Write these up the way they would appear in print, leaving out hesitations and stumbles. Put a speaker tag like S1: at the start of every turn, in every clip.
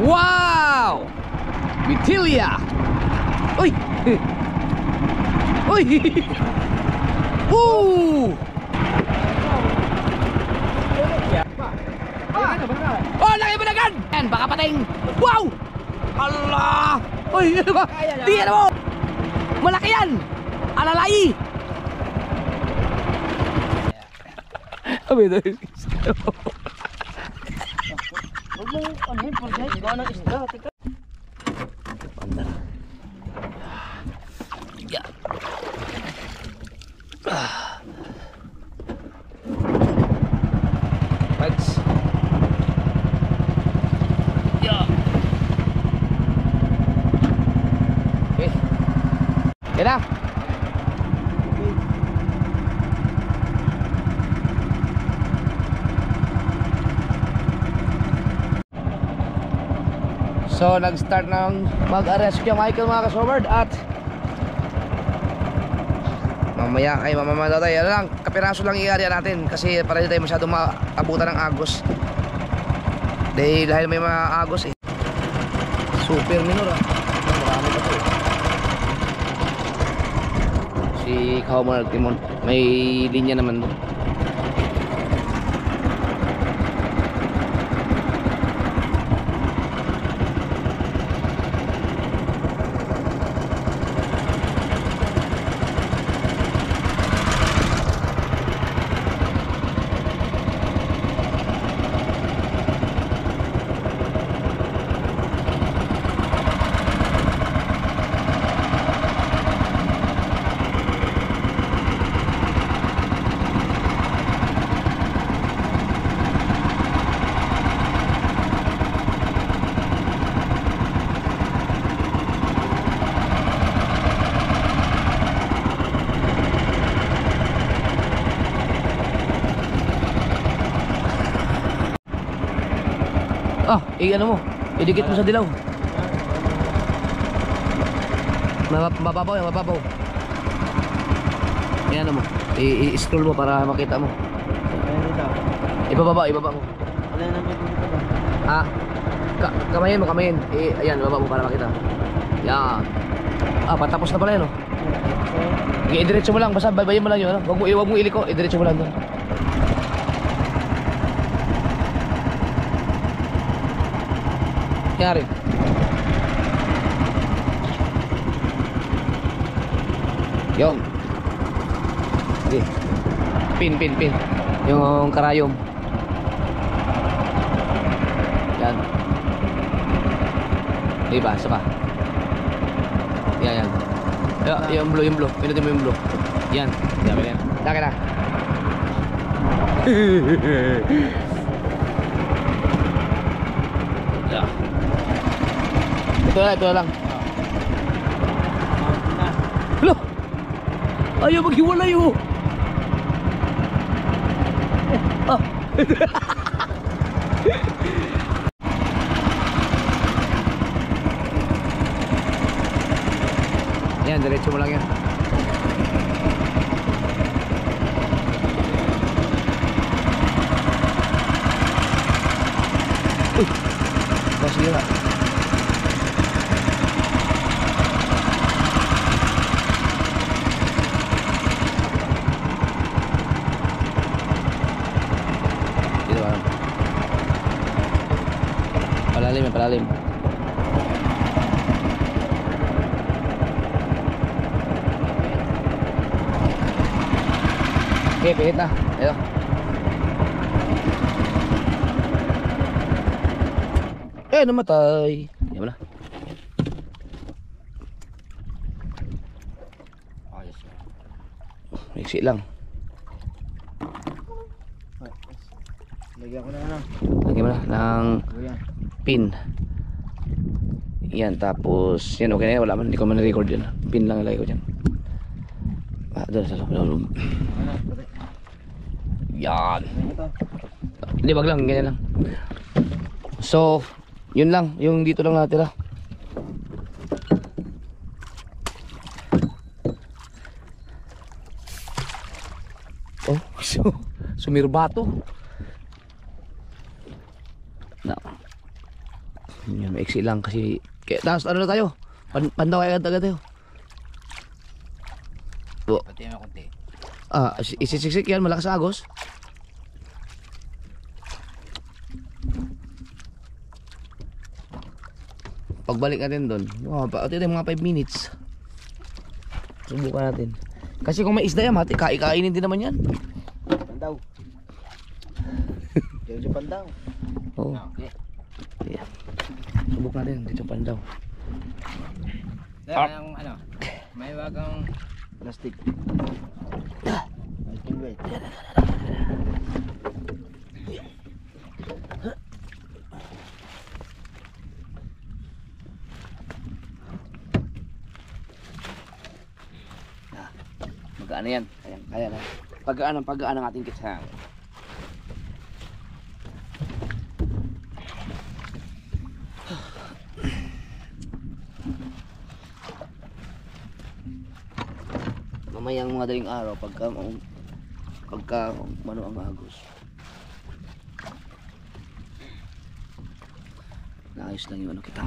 S1: Wow! Vitilia! Uy! Uy! Woo! Oh, laki balagan! Yan, baka pating! Wow! Allah! Uy, ano ba? Tingnan mo! Malaki yan! Alalay! Abi, ito yung isda.
S2: Huwag mo, ano yun, pag-guys, gawa ng isda, tika.
S1: Pandar. Ya. Bags. Ya. Okay. Yan na. So nag-start ng mag-rescue Michael mga kasobard at mamaya ay mamamaya tayo. Ano lang, kapiraso lang i-area natin kasi para hindi tayo masyadong maabutan ng agos. Dahil may mga agos eh. Super minor ah. Marami pa to eh. Si Kauman Timon may linya naman doon. Ah, ano mo? Idikit mo sa dilaw. Mababaw yan, mababaw. Yan mo. I-scroll mo para makita mo. Ibaba mo. Ah, kamayin mo, kamayin. Ayan, baba mo para makita. Yan. Ah, patapos na pala yan, no? I-diretso mo lang, basta baybayin mo lang yun, ano? Huwag mo iliko, i-diretso mo lang doon. Yari. Yung. Okay. Pin. Yung karayom. Yan. Diba? Isa pa. Yan. Yung blue. Pinutin mo yung blue. Yan. Yan. Daka na. Ito lang. Hello. Ayaw maghiwalay oh. Ah. Yan, diretso mo lang yan. Uy. Sige na. Palalim. Okay, pihit na. Ayo. Namatay. Yan mo na. Ayos. Mixi lang.
S2: Lagyan ko na ano.
S1: Lagyan mo na ng pin. Yan, tapos yan, okay na yan, wala man, hindi ko man na-record yun. Pin lang ilagay ko dyan. Doon sa loob. Yan. Hindi, wag lang, ganyan lang. So, yun lang, yung dito lang natira. Oh, sumirbato. No. Yun, maiksi lang kasi kaya, tapos ano na tayo? Pandaw kaya agad tayo.
S2: Pati na konti.
S1: Isisiksik yan, malakas ang agos. Pagbalik natin doon, pati tayo mga 5 minutes. Subukan natin. Kasi kung may isda yan, mati, kainin din naman yan.
S2: Pandaw. Diyan pandaw.
S1: Oo.
S2: Okay.
S1: Yeah. Subukan natin dito pandaw.
S2: Dahil yung ano, may wagang plastic. I can wait.
S1: Magaan yan. Kaya na. Paggaan ang ating kitsang. Mamayang mga daling araw pagka mano ang agos. Naayos lang yung ano kita.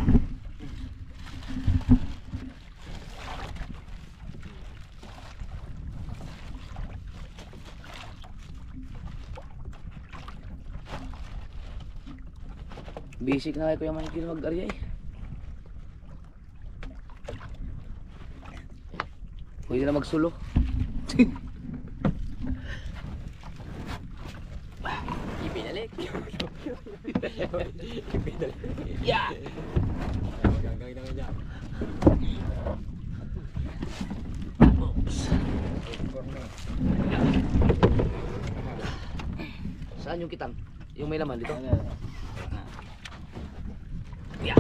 S1: Basic na kayo Kuya Mikey na mag-arya eh. Pwede na magsulo.
S2: Ipinalik.
S1: Yeah! Oops. Saan yung kitang? Yung may laman dito? Yeah! Yeah!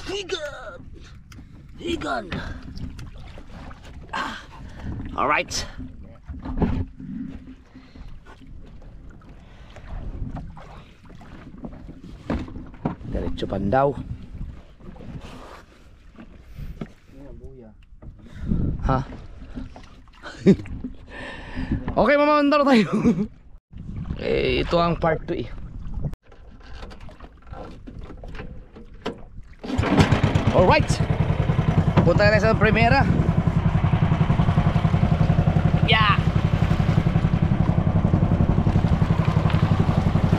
S1: Higan! Higan! All right. Diretso pandaw. Ha? Okay, mamamandar tayo. Ito ang part 2 eh. Alright. Punta tayo sa primera. Yeah.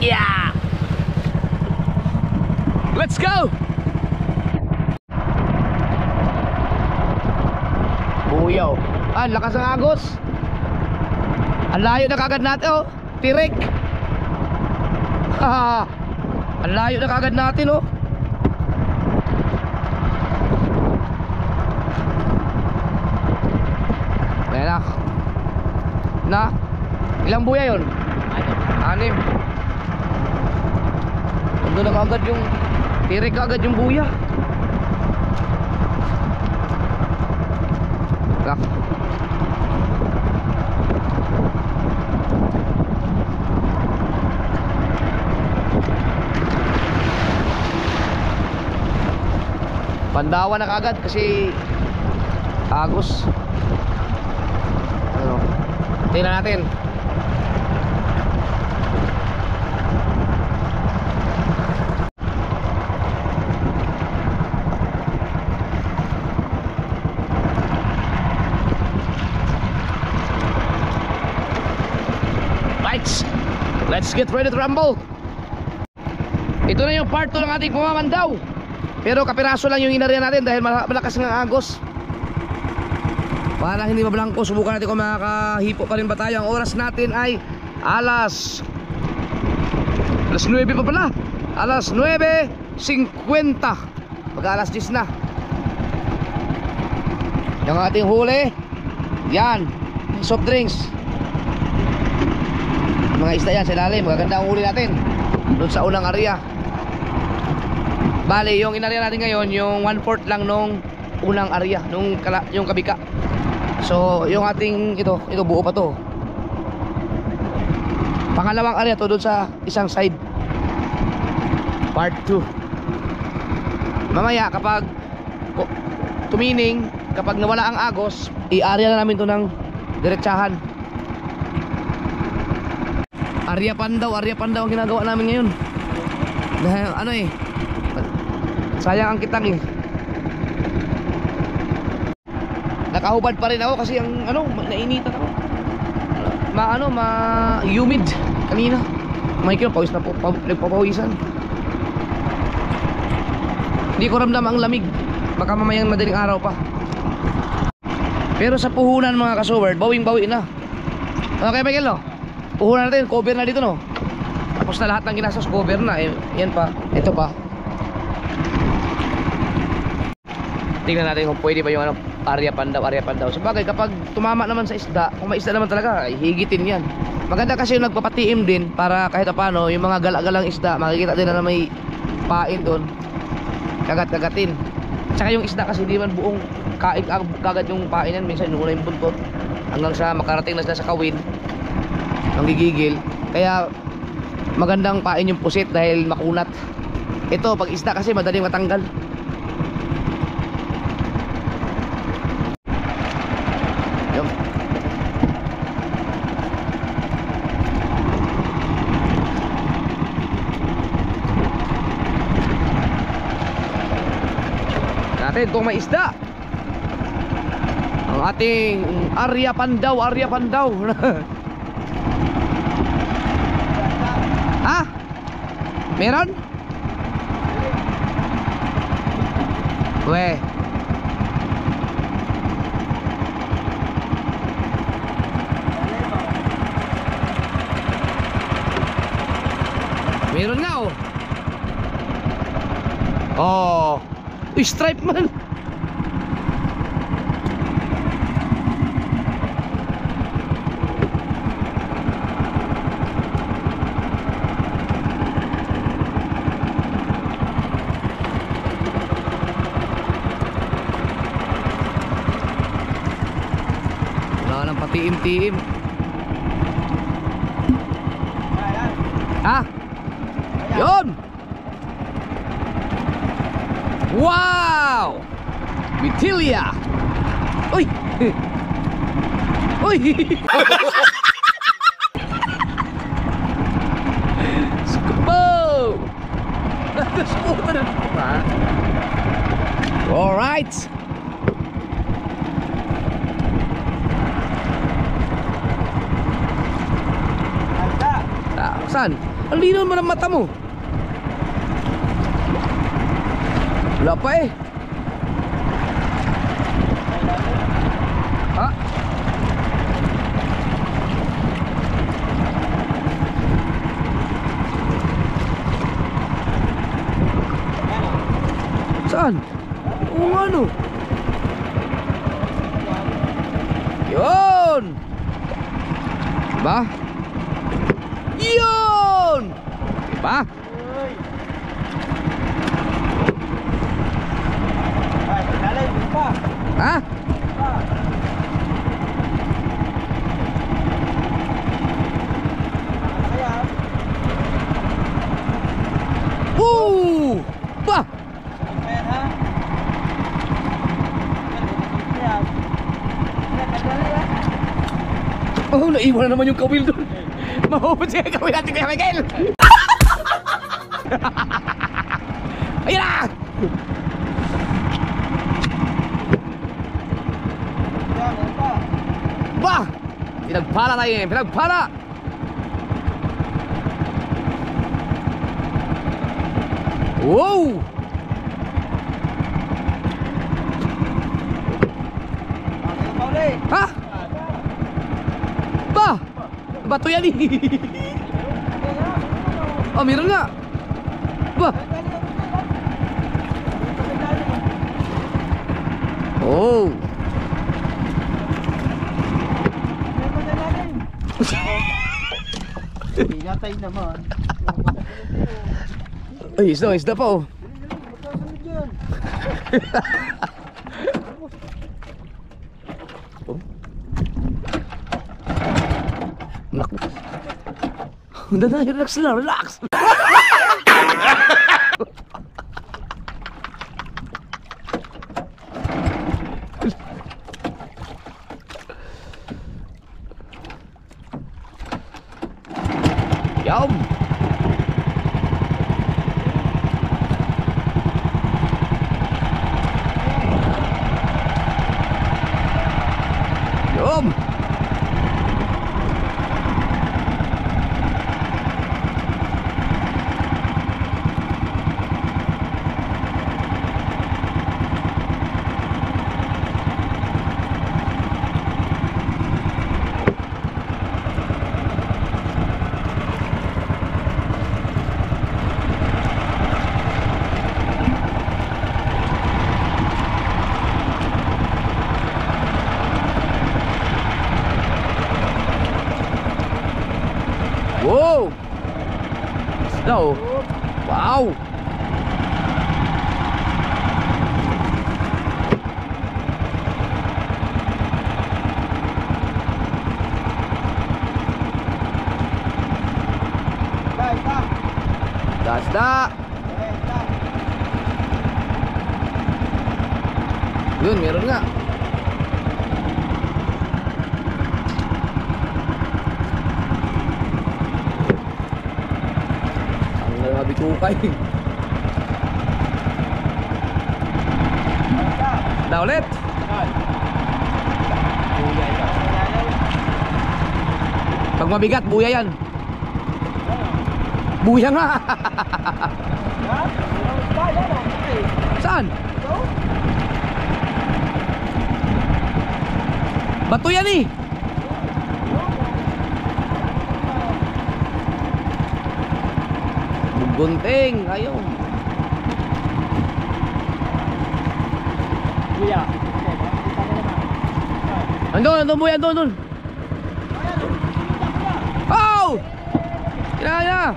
S1: Yeah. Let's go. Buyaw. Lakas ng agos. Ang layo na kagad natin oh. Tirik. Ang layo na kagad natin oh. Ayan na. Ilang buya yun? 6. Ando na kagad yung tirik kagad yung buya. Kak. Pandawan na kagad kasi agos. Ano? Tingnan natin. Right. Let's get ready to rumble. Ito na yung part 2 ng ating pumamandaw. Pero kapiraso lang yung inarya natin dahil malakas ng agos. Para hindi mablangko, subukan natin kung makakahipo pa rin ba tayo. Ang oras natin ay alas 9 pa pala. Alas 9:50. Pagka alas 10 na. Yung ating huli, yan, soft drinks. Mga isda yan sa ilalim. Magaganda ang huli natin doon sa unang area. Bali, yung inarya natin ngayon, yung 1/4 lang nung unang area, yung kabika. So, yung ating ito buo pa to. Pangalawang area to doon sa isang side. Part 2. Mamaya kapag meaning, kapag nawala ang agos, i-area na namin to ng diretsahan. Area Pandaw ang ginagawa namin ngayon. Dahil ano eh, sayang ang kitang eh. Nakahubad pa rin ako kasi ang ano, nainitan ako. Humid kanina. May pawis na po, nagpapawisan. Hindi ko ramdam ang lamig. Baka mamayang madaling araw pa. Pero sa puhunan mga kasoward, bawing-bawi na. Okay Michael no? Puhunan natin, cover na dito no. Tapos na lahat ng ginastos, cover na. Yan pa, ito pa. Tingnan natin kung pwede ba yung ano, area pandaw. Sabagay kapag tumama naman sa isda, kung may isda naman talaga, ay higitin yan. Maganda kasi yung nagpapatiim din para kahit paano yung mga galagalang isda, makikita din na may pain doon. Kagat-kagatin. Tsaka yung isda kasi hindi man buong kagat yung pain yan. Minsan inuuna yung buntot hanggang sa makarating na sila sa kawin, nanggigigil. Kaya magandang pain yung pusit dahil makunat. Ito pag isda kasi madaling matanggal. Natin kung may isda ang ating area pandaw. Ha? Meron? We meron nga oh. Oh, uy, stripe man. Wala nang patiim-tiim. Ha? Yun! Wow! Vitilia! Uy! Uy! Skupo! Skupo na pa. Alright! Saan? Ang linaw mo ng mata mo. Wala pa eh. Ha? Saan? Oo nga no. Yun! Diba? Yun! Diba? Ha? Ba! Oh, naiwan na naman yung kawil doon. Mahubad siya yung kawil natin kaya Miguel. Ayan na! Ba! Pinagpala tayo eh, pinagpala! Wow! Ha? Ba! Bato yan eh! Oh, meron nga! Ba! Oh!
S2: Pinatay naman.
S1: Ay, isda pa oh. Naku. Relax lang, relax. Yaom. Yum. Wow! Isda oh. Wow! Isda! Yun, meron nga. Bitukay. Na ulit. Pag mabigat, buya yan. Buya nga. Saan? Bato yan eh. Gunting, ayaw.
S2: Buya.
S1: Andun buya, andun. Oh! Kaya.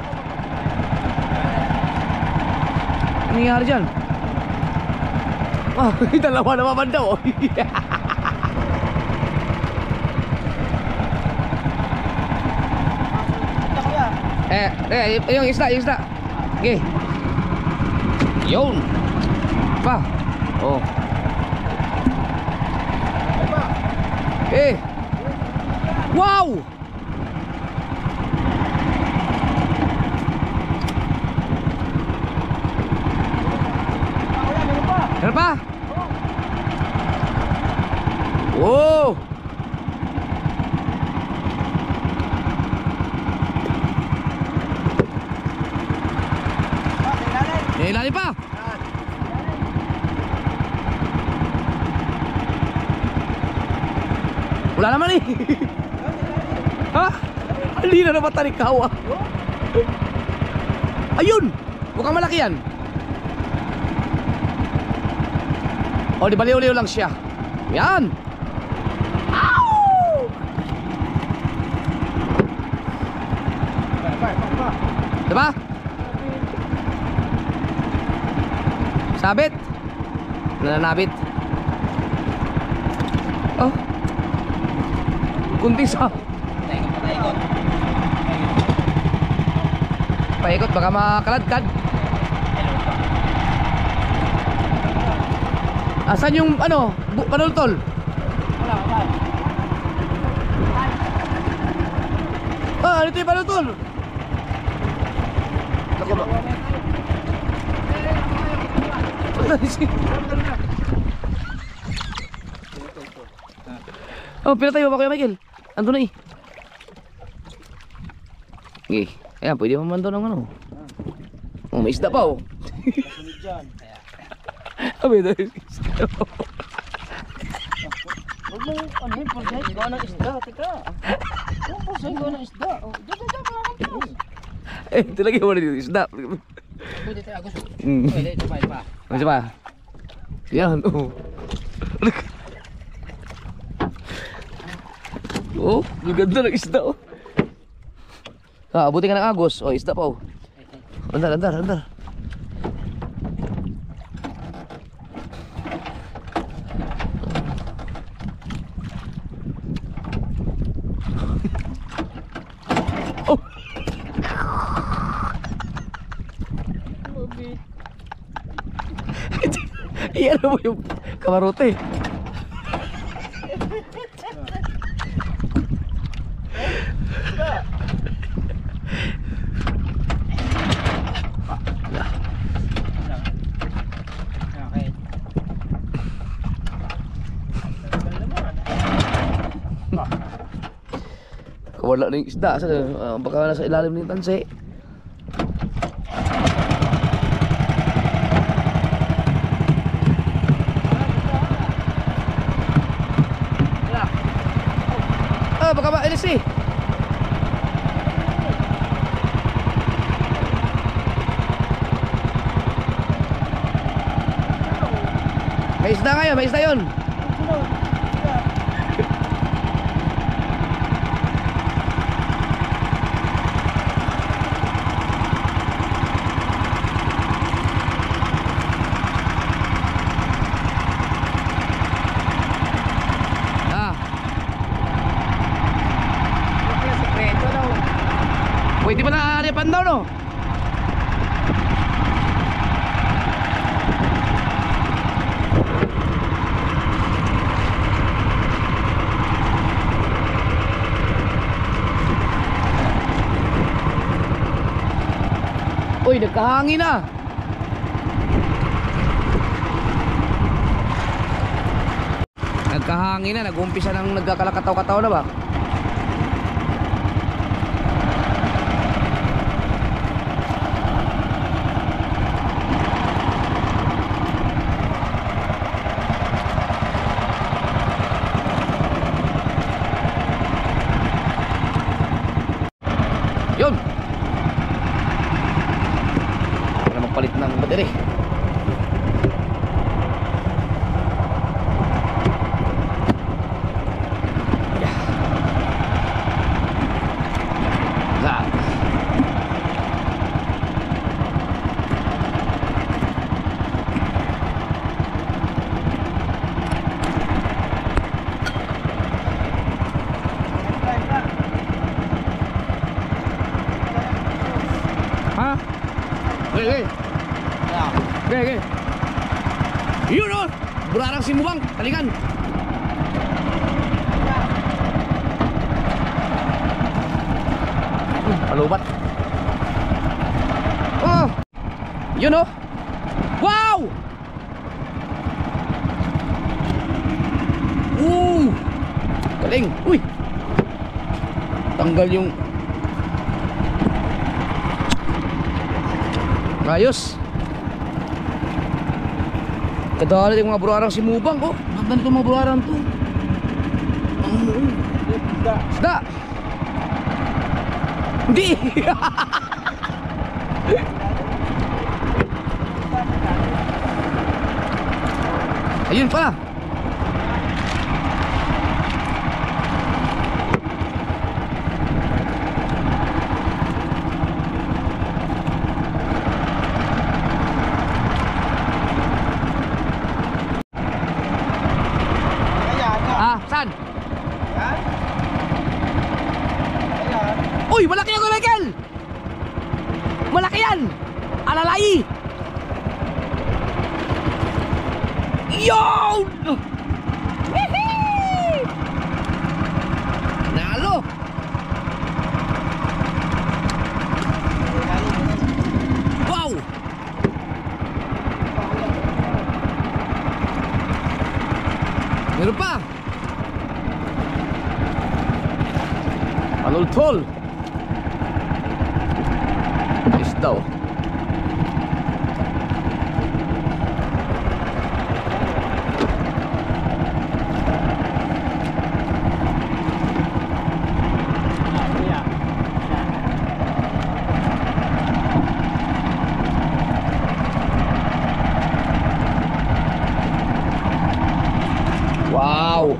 S1: Ano nangyari dyan? Oh, dalawa na mabandaw. Yung isda. Okay. Yun. Pa. Oh. Eh. Wow. Meron pa? Wow. Ilalim pa. Wala naman eh. Ha? Hindi na naman tanikaw ah. Ayun. Mukhang malaki yan. O di baliw-liw lang siya. Yan. Ow! Diba? Sabit. Nananabit. Oh. Kunti sa. Paikot baka makaladkad. Asan yung ano? Panultol?
S2: Wala.
S1: Ah, dito yung panultol. Ako ba? Oh, pinatayo ba Kuya Michael? Ando na eh. Okay. Ayan, pwede mo man doon ng ano. Oh, may isda pa oh. Abi, dahil isda.
S2: Huwag mo, ano yun, pag-guys, gawa ng isda, teka. Huwag mo, gawa ng isda.
S1: Eh, tilagay mo na dito isda.
S2: Pwede tayo, Agus.
S1: Mm.
S2: Pwede, ito pa.
S1: Ano pa? Yan, oh. Oh, yung ganda ng isda oh. Ah, abutin ka ng agos. Oh, isda pa oh. Andar. Oh. Iyan mo yung kamarote. Nawala na yung isda. Baka nasa ilalim ng tansi. Baka maalis eh. May isda ngayon, may isda yun. Pwede ba na haripan daw, no? Uy, nagkahangin na. Nagkahangin na, nag-umpisa ng nagkakalakataw-kataw na ba? Yun. Para magpalit ng battery. Okay. Yun o! Burarang Simubang, talingan. Palubat. Oh! Yun o! Wow! Galing! Uy! Tanggal yung ayos. Kadali yung mga burarang Simubang. Oh, ganda nito mga burarang to. Isda. Hindi. Ayun pa. Saan? Uy, malaki ako, Michael! Malaki yan! Alalay! Yun! Nalo! Wow! Meron pa! Tol. Isda. Wow.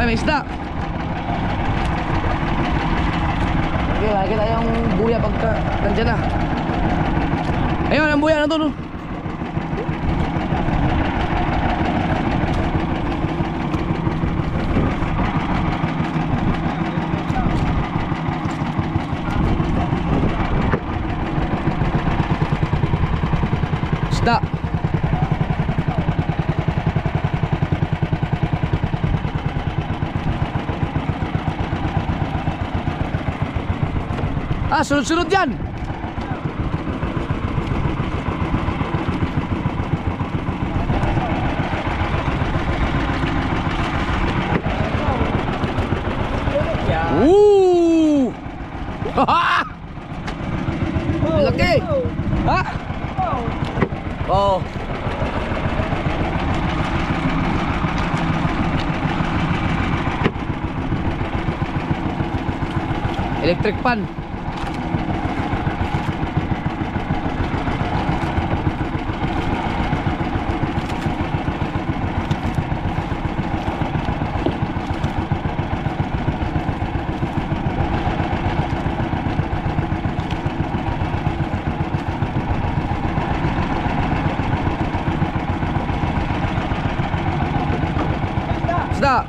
S1: Ay, may isda. Lagi tayo yung buya pagka nandyan na. Ayun, ang buya na to, no? Isda. Sunod-sunod yan. Laki! Ha? Oo. Electric pan. Isda.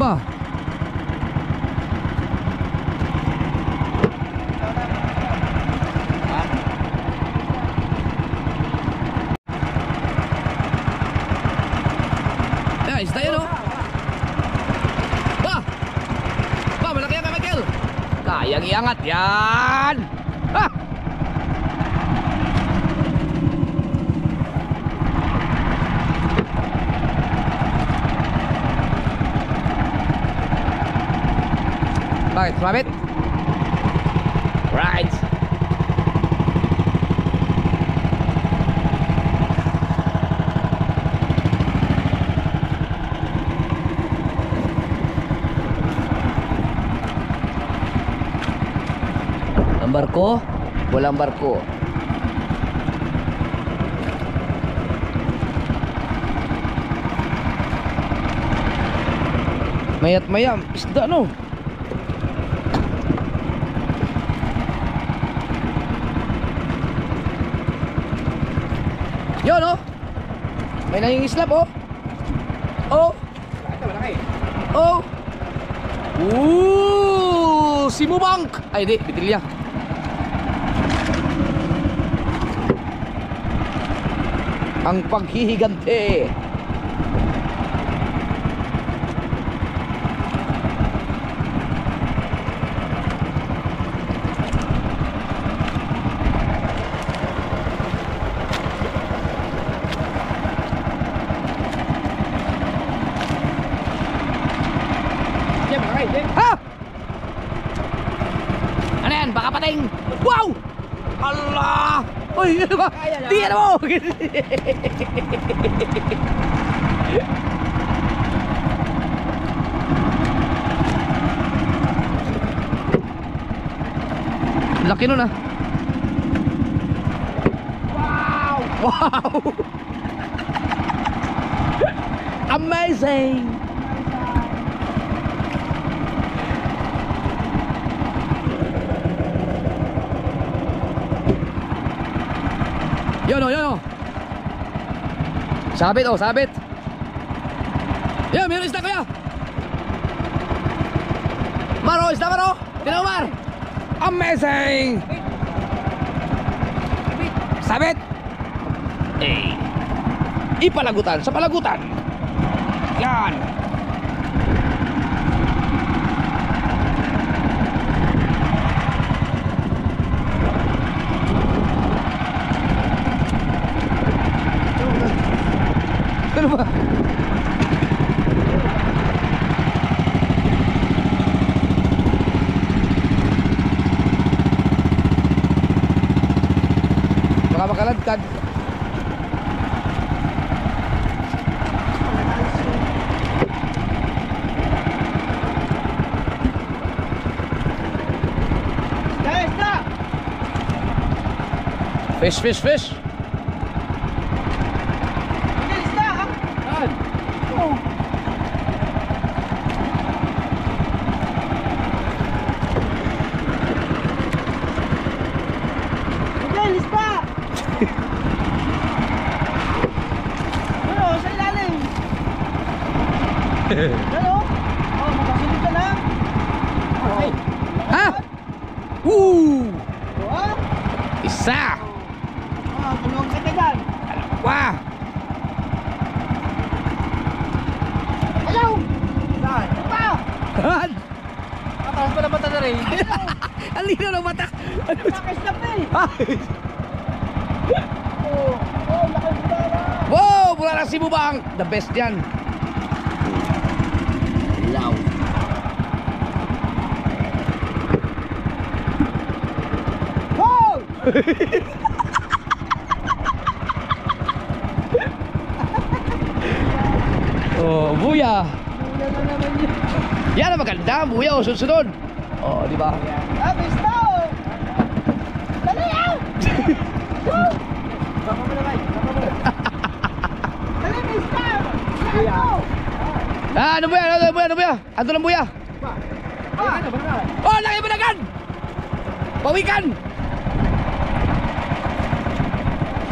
S1: Ba. Ya, isda yun, oh. Ba. Ba, malaki yan, Michael. Kayang iangat yan. Ha! Bakit? Sumabit? Right. Ang barko? Walang barko. Mayat mayam, isda no? Yun, oh. May nangingislap, oh. Oh. Oh. Simubang. Ay, di, bitilya. Ang paghihigante. Ha? Ano yan? Baka pating. Wow! Allah! Uy, ano ba? Tingnan mo! Laki nun, ah. Wow! Wow! Amazing! Yun, oh, yun, oh. Sabit, oh, sabit. Yan, meron isda, kuya. Maro, isda, Maro. Tinaw, Mar. Amazing. Sabit. Eh. Ipalagutan sa palagutan. Yan. Ano ba? Baka makaladkad. Fish, fish, fish.
S2: Hello? Oh, makasunod ka na. Okay.
S1: Ha? Woo!
S2: Oh,
S1: Isa!
S2: tulungan kita dyan.
S1: Wah!
S2: Hello? Saan? Pa!
S1: Han!
S2: Mataas pa na mata na rin.
S1: Ang linaw ng mata! Ano?
S2: Nakastop eh.
S1: Ay!
S2: Oh, laki na.
S1: Wow! Mula na si Bubang! The best yan! Oh, buya.
S2: Buya na naman yun.
S1: Yan ang maganda, buya o sunod-sunod. Oh, di ba?
S2: Ah, pista oh! Dali ah! Baka mo na kayo, baka mo. Dali, pista! Buya!
S1: Ah, ano buya? Ano buya? Ano buya? Ano lang buya? Oh, laki banagan! Pawikan!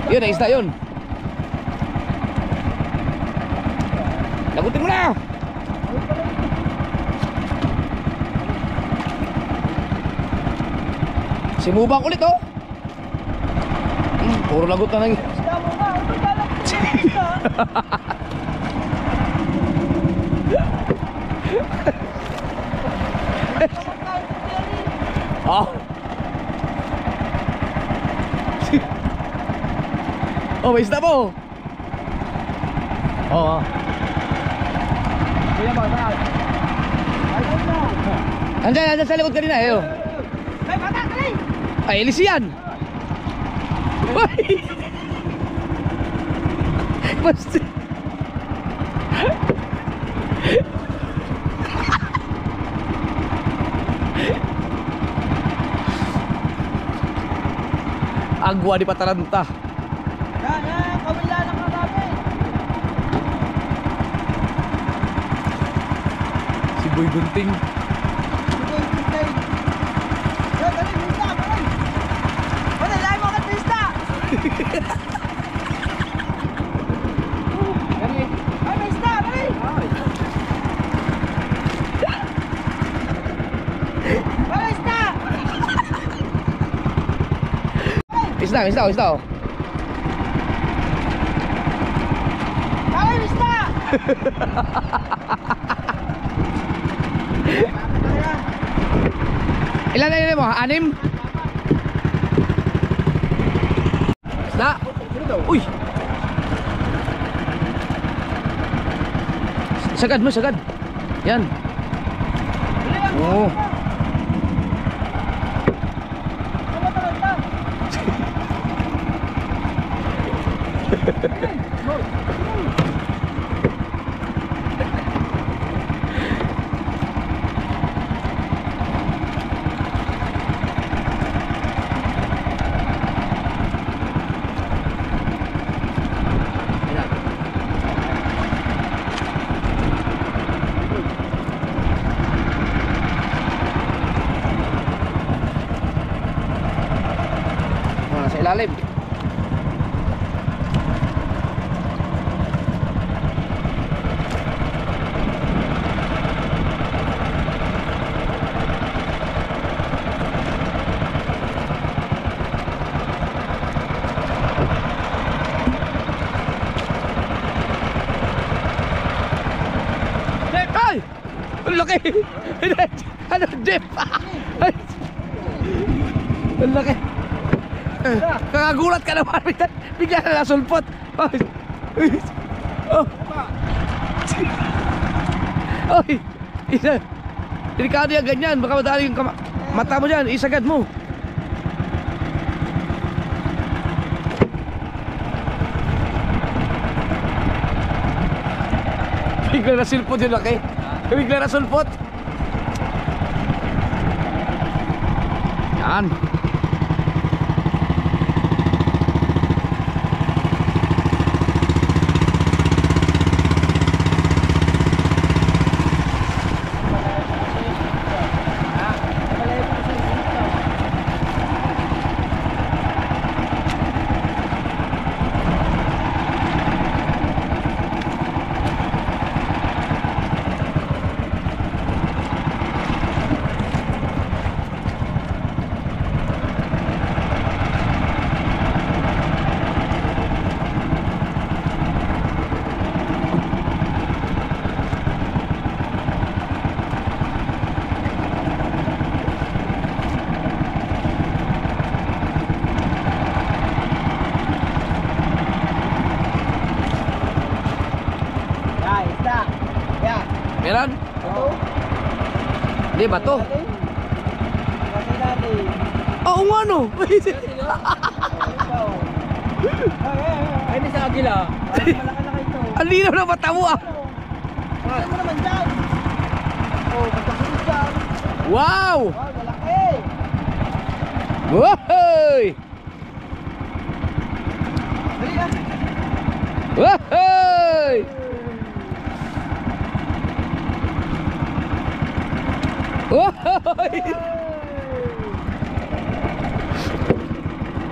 S1: Yun, ay isda yun. Lagutin mo na! Si Mubang ulit oh! Puro lagot na lang.
S2: Pista mo ba? Ano ba lang? Pista!
S1: Oh! Oh, may isda po! Oo.
S2: Kuya ba, saan? Ayun na!
S1: Andyan sa likod kanina eh oh.
S2: Ay, bata, dali!
S1: Ay, ilis yan! Uy! Basta... Agwa di Patalanta.
S2: Yan, yan, kabila ng karami.
S1: Si Boy Gunting.
S2: Sige, sige. Yan, dali, pista, dali! Dali, lahi mo ka pista! Dali! Ay, pista, dali! Ay, pista!
S1: Isda oh.
S2: Ay, pista!
S1: Ilan na yun mo? 6? Isda! Uy! Sagad mo, sagad. Yan. Oo. Nasa ilalim. Ay! Ang laki! Ano, Jeff? Ay! Ang laki! Kakagulat ka naman, bigla na nasulpot. Oh. Oy, isa. Delikado yan ganyan, baka madali yung mata mo dyan, isagad mo. Bigla na sulpot yun, laki. Bigla na sulpot. Yan. Meron?
S2: Ito?
S1: Di ba to?
S2: Kasi dati.
S1: Oo nga no.
S2: Ay, hindi sa agila. Malaki-laki ito.
S1: Ang linaw na mata mo ah.
S2: Ano mo naman dyan? Oh, magkakulit dyan.
S1: Wow!
S2: Wow, malaki.
S1: Wohoy!
S2: Dali ah.
S1: Wohoy! Wohoy!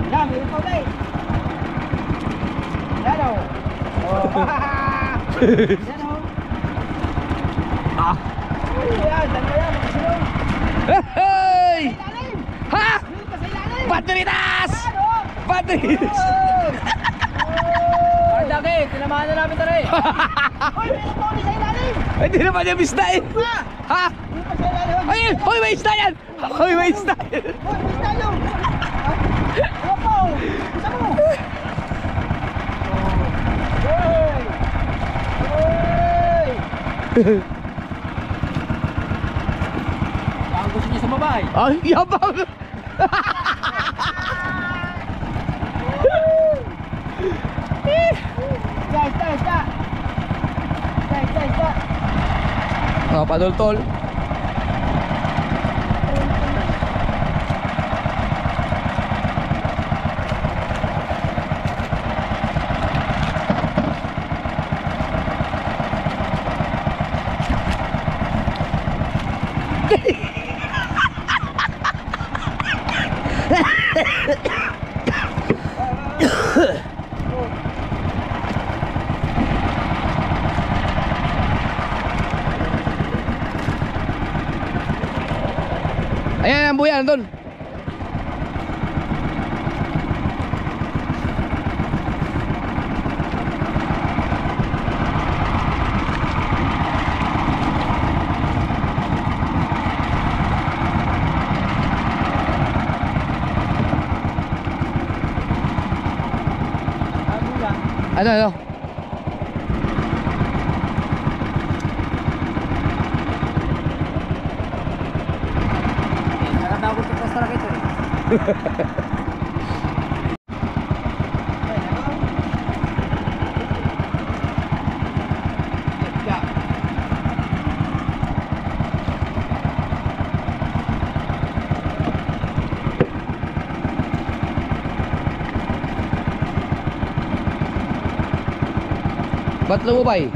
S2: Yan, meron pa ulit. Yan o. Yan o.
S1: Ah!
S2: Yan, dalawa yan. Makasunod.
S1: Wohoy!
S2: Ilalim.
S1: Ha?
S2: Meron pa sa ilalim.
S1: Bateritas!
S2: Yan o.
S1: Bateritas!
S2: Ay, daki. Tinamaan na namin tari. Uy, meron pa ulit sa ilalim.
S1: Hindi naman niya bista eh.
S2: Pa.
S1: Ha?
S2: Meron pa sa ilalim.
S1: Ay! Hoy, may isda yan! Hoy, may isda yan!
S2: Uy, may tayo. Ano po? Isa mo. Uy. Uy. Ang gusto niya sa babae.
S1: Ay, yabang!
S2: Isda.
S1: Mga padol-tol. Ayan ang buya, nandun. Ano?
S2: Nakatawag sa pastor ito eh.
S1: Ba't lumubay?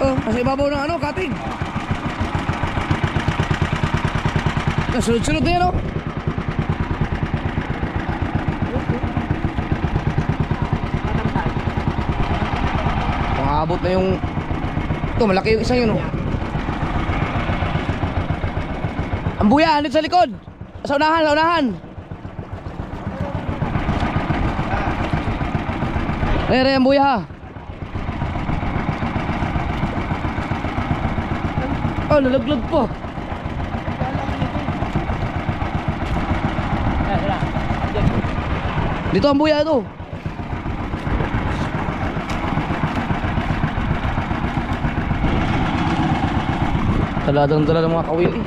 S1: Oh, kasi ibabaw ng ano, cutting. Sunod-sunod na yan, oh. Pangabot na yung... Ito, malaki yung isa yun, oh. Ang buya, andito sa likod. Sa unahan. Re, ang buya, ha. Oh, nalaglag pa. Dito ang buya ito. Taladang dala ng mga kawil eh.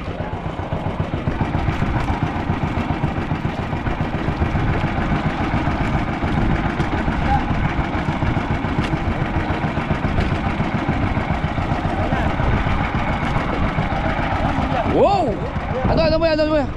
S1: Wow! Ano mo yan?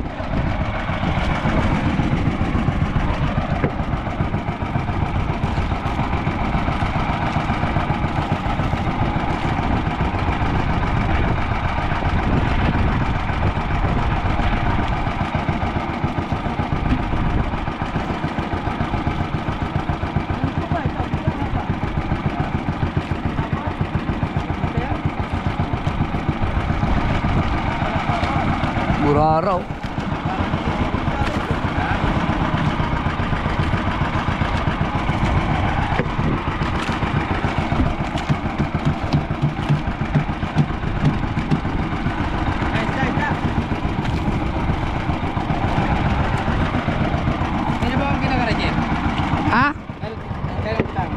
S1: Buraraw. Ha?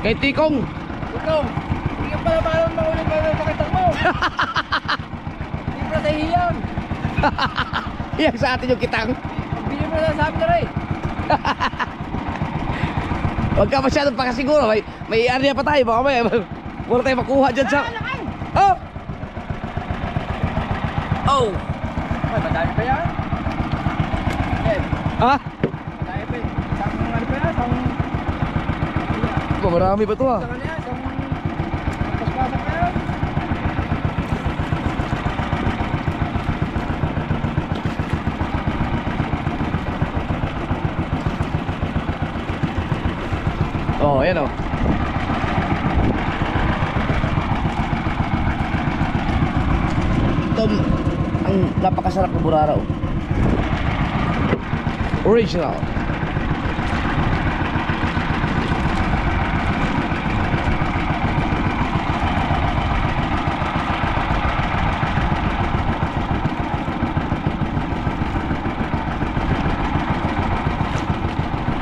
S1: Kay Tikong.
S2: Hindi ka pala parang mahulog na sa kitak mo. Hindi pa sa iyan.
S1: Yan sa atin yung kitang.
S2: Bili mo na sa amin na rin.
S1: Huwag ka masyadong pakasiguro. May area pa tayo. Baka may wala tayo makuha dyan sa... Oh! Oh!
S2: Ay, madami pa yan.
S1: Ha?
S2: Madami pa yan. Isang ano pa yan? Isang...
S1: Marami pa to ah.
S2: Isang ano yan? Isang... Paspasa pa yan.
S1: Oh, ayan oh. Ito ang napakasarap na burara oh. Original.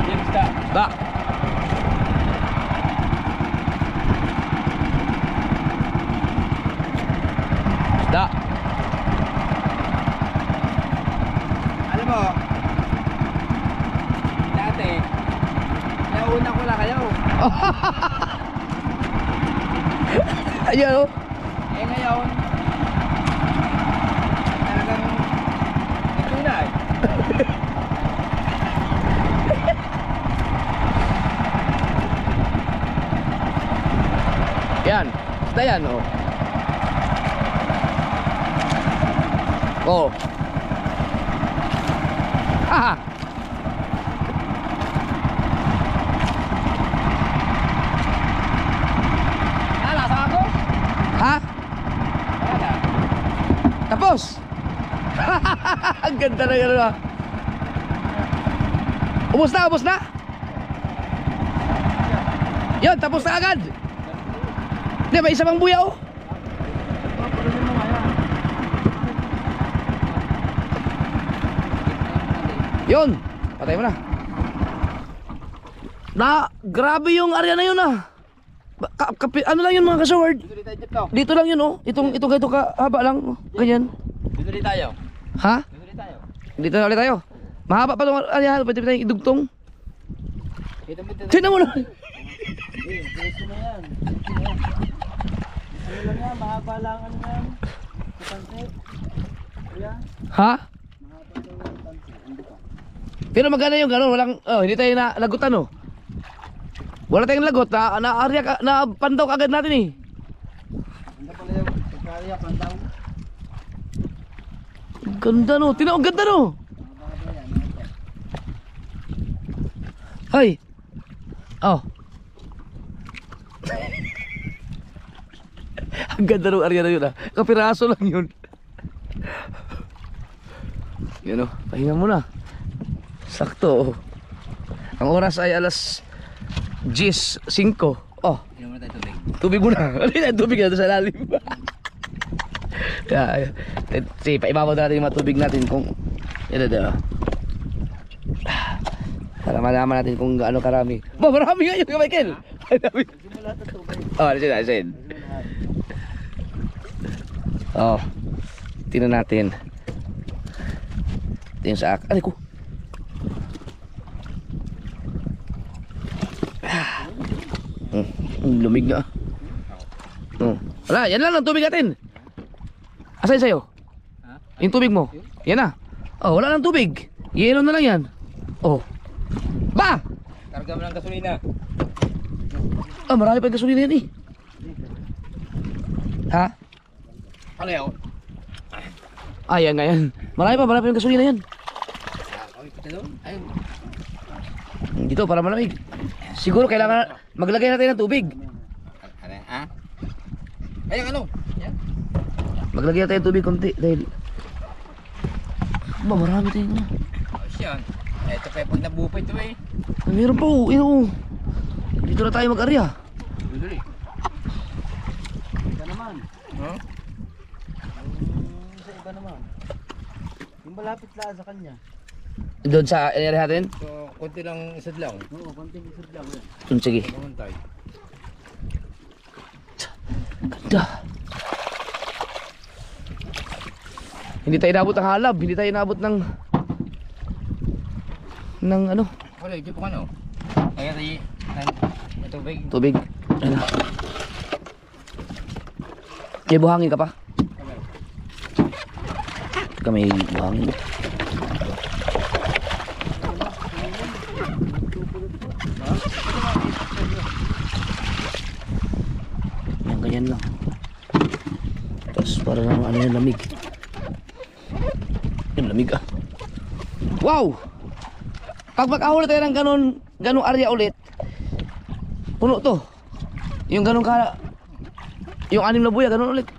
S2: Yan, basta.
S1: Da. Da.
S2: Alam mo, dati, nauna ko lang kayo.
S1: Ayan oh.
S2: Eh ngayon, talagang ito na eh.
S1: Yan. Basta yan oh. Oh. Aha.
S2: Nalasa ako?
S1: Ha?
S2: Wala.
S1: Tapos. Ang ganda na gano'n ah. Ubus na, ubus na. Yan, tapos na agad. Hindi, may isa pang buya oh. Yun, patay mo na. Grabe yung area na yun ah. Ano lang yun mga kasaward?
S2: Dito tayo dito.
S1: Dito lang yun oh. Itong ganito kahaba lang oh. Ganyan.
S2: Dito tayo.
S1: Ha?
S2: Dito tayo.
S1: Dito na ulit tayo. Mahaba pa itong area. Pwede pa tayong idugtong.
S2: Kita mo dito.
S1: Tignan mo na.
S2: Dito na yan. Ano lang yan, mahaba lang ano yan. Kapante. Ayan.
S1: Ha?
S2: Mahaba lang yung kapante.
S1: Pero maganda yung gano'n. Walang, hindi tayo na lagutan oh. Wala tayong lagot na pandaw agad natin eh.
S2: Ganda pala yung pagkaya, pantaw.
S1: Ganda no. Tingnan, ang ganda no. Ay. Oh. Ang ganda ng area na yun ah. Kapiraso lang yun. Yun oh. Pahinga muna. Sakto oh. Ang oras ay alas 10:05. Oh.
S2: Inom na tayo tubig.
S1: Tubig muna. Ano yun? Tubig na doon sa lalim. Sige, paibabaw natin yung mga tubig natin kung ito. Para malaman natin kung gaano karami. Marami nga yun, Michael. Marami. Oh, alisin. Oh. Tingnan natin. Tingnan sa ak. Aray ko. Lumig na. Wala, yan lang ang tubig natin. Asan sa'yo?
S2: Ha?
S1: Yung tubig mo. Yan na. Oh, wala nang tubig. Yelo na lang yan. Oh. Ba!
S2: Karga mo ng gasolina.
S1: Ah, marami pa yung gasolina yan eh. Ha?
S2: Ano yun?
S1: Ah, yan nga yan. Marami pa yung gasolina yan.
S2: Ayun.
S1: Dito, para malamig. Siguro kailangan maglagay natin ng tubig.
S2: Ano? Ha? Ayun ano? Yan.
S1: Maglagay natin ng tubig konti dahil ba, marami tayong ano.
S2: Ayos yan. Ito kaya pag nabupa ito eh.
S1: Meron pa oh, ino. Dito na tayo mag-arya.
S2: Duduli. Iba naman. Huh? Sa iba naman. Yung malapit lang sa kanya.
S1: Doon sa area natin?
S2: So, konti lang isad lang. Oo, konti isad lang.
S1: Sige.
S2: Pamantay.
S1: Ganda. Hindi tayo inabot ng halab, hindi tayo inabot ng ano,
S3: Wala, ito po ano. Kaya tayo, tubig.
S1: tubig. Ano? May buhangin ka pa? May buhangin. Yan, ganyan lang. Tapos para lang ano yung lamig. Yung lamig ah. Wow! Pag makahuli tayo ng ganong area ulit, puno to. Yung ganong yung 6 na buya, ganon ulit.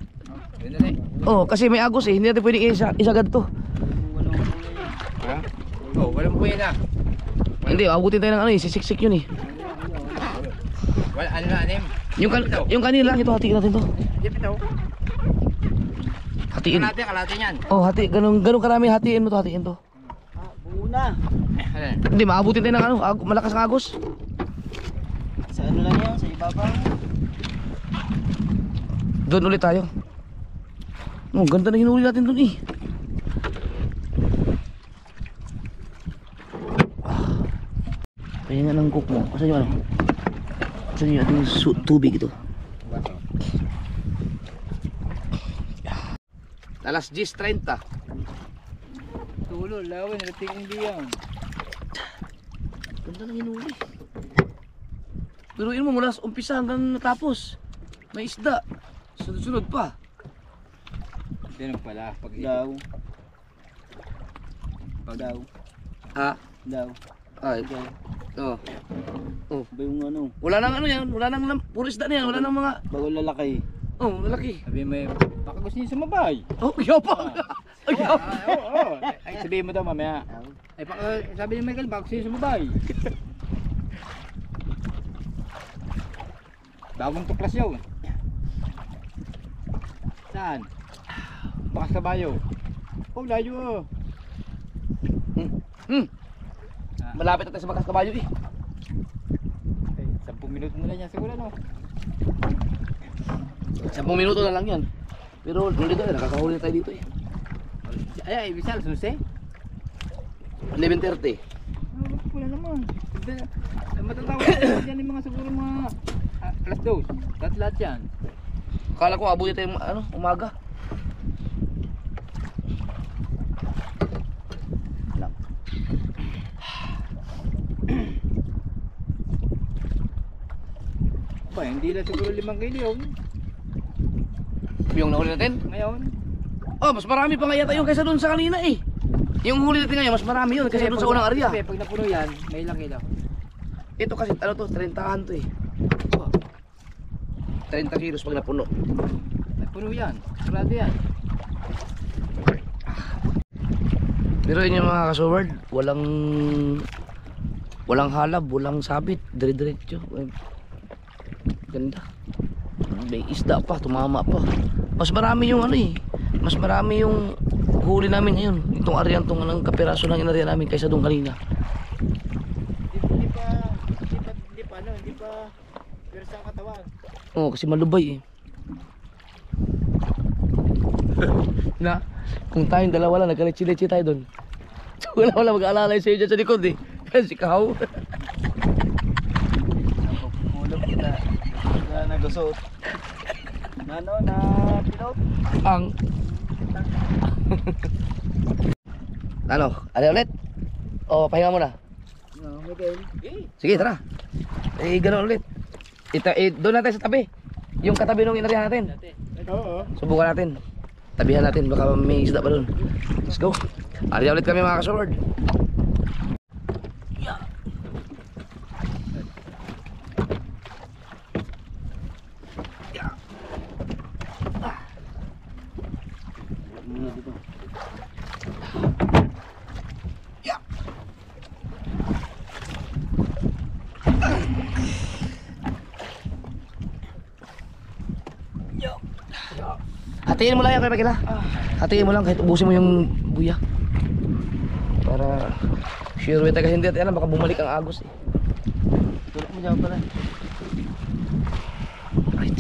S1: Oh, kasi may agos eh, hindi natin pwedeng isagad to.
S3: Ha? Oh, walang buhay na.
S1: Hindi, abutin tayo ng ano eh, sisiksik yun eh.
S3: Wala, ano na, anim?
S1: Yung kanila lang, ito hatiin natin to.
S3: Hindi, pitaw.
S1: Hatiin.
S3: Kalate yan.
S1: Oh, hati, ganong karami hatiin mo to, hatiin to.
S2: Buo na.
S1: Hindi, maabutin tayo ng ano, malakas ang agos.
S2: Sa ano lang yan, sa ibabaw.
S1: Doon ulit tayo. Oh, ganda na hinuli natin doon eh. Kaya nga ng cook mo. Kasi yung ano? Kasi yung ating tubig ito. Alas 10:30.
S3: Tulo, lawin, nalating diyan.
S1: Ganda ng hinuli. Pero yun mo mula sa umpisa hanggang natapos. May isda. Sunod-sunod pa.
S3: Ganun pala, pag
S2: Daw. Daw.
S1: Ha?
S2: Daw.
S1: Ay.
S2: Daw.
S1: Oh. Oh.
S2: Ba yung ano?
S1: Wala nang ano yan. Wala nang puro isda na yan. Wala nang mga...
S2: Bago lalaki.
S1: Oh, lalaki.
S3: Sabi mo, baka gusto niyo sumabay.
S1: Oh, yabang. Ay, yabang.
S3: Oo. Ay, sabihin mo daw mamaya. Ay, baka, sabi ni Michael, baka gusto niyo sumabay. Bagong tuklas yun. Saan? Baka sa bayo. Oh, layo.
S1: Malapit na tayo sa Bakas Kabayo eh.
S3: Ay, 10 minuto muna niya siguro, no?
S1: 10 minuto na lang yan. Pero dito eh, nakakahuli na tayo dito eh.
S3: Ay, Bisal, susi?
S1: 11:30.
S3: Wala naman. Matatawag yan yung mga siguro mga alas 2. Lahat yan.
S1: Akala ko abuti tayo ano, umaga. Wala.
S3: Ba, hindi na siguro 5 kilo yun.
S1: Yung nahuli natin?
S3: Ngayon.
S1: Oh, mas marami pa nga yata yung kaysa doon sa kanina eh. Yung huli natin ngayon, mas marami yun kaysa doon sa unang area.
S3: Pag napuno yan, may ilang kilo.
S1: Ito kasi ano to, 30-an to eh. 30 kilos pag napuno.
S3: Napuno yan. Sarado yan.
S1: Pero yun yung mga kasoward, walang halab, walang sabit, dire-diretso. Ganda. May isda pa, tumama pa. Mas marami yung ano eh. Mas marami yung huli namin ngayon. Itong ariyan tong anong kapiraso lang inariyan namin kaysa doon kanina.
S3: Hindi pa persa ang katawan.
S1: Oo, kasi malubay eh. Na, kung tayong dalawa lang, nagkalitsi-litsi tayo doon. Wala mag-aalalay sa'yo dyan sa likod eh. Si Kahaw.
S2: Napupulog kita. Na nagusot. Ano na pilot?
S1: Ang ano? Ano ulit? O, pahinga muna.
S2: No, Miguel.
S1: Sige, tara. Eh, gano'n ulit. Doon natin sa tabi. Yung katabi nung inarihan natin.
S3: Oo.
S1: Subukan natin. Tabihan natin, baka may isda pa doon. Let's go. Ariya ulit kami mga kasword. Yeah. Yeah. Yeah. Hatiin mo lang yan kay Pagila. Hatiin mo lang kahit ubusin mo yung buya. Para sure way tayo kasi hindi natin alam baka bumalik ang agos eh.
S2: Tulog mo dyan pala.
S1: Right.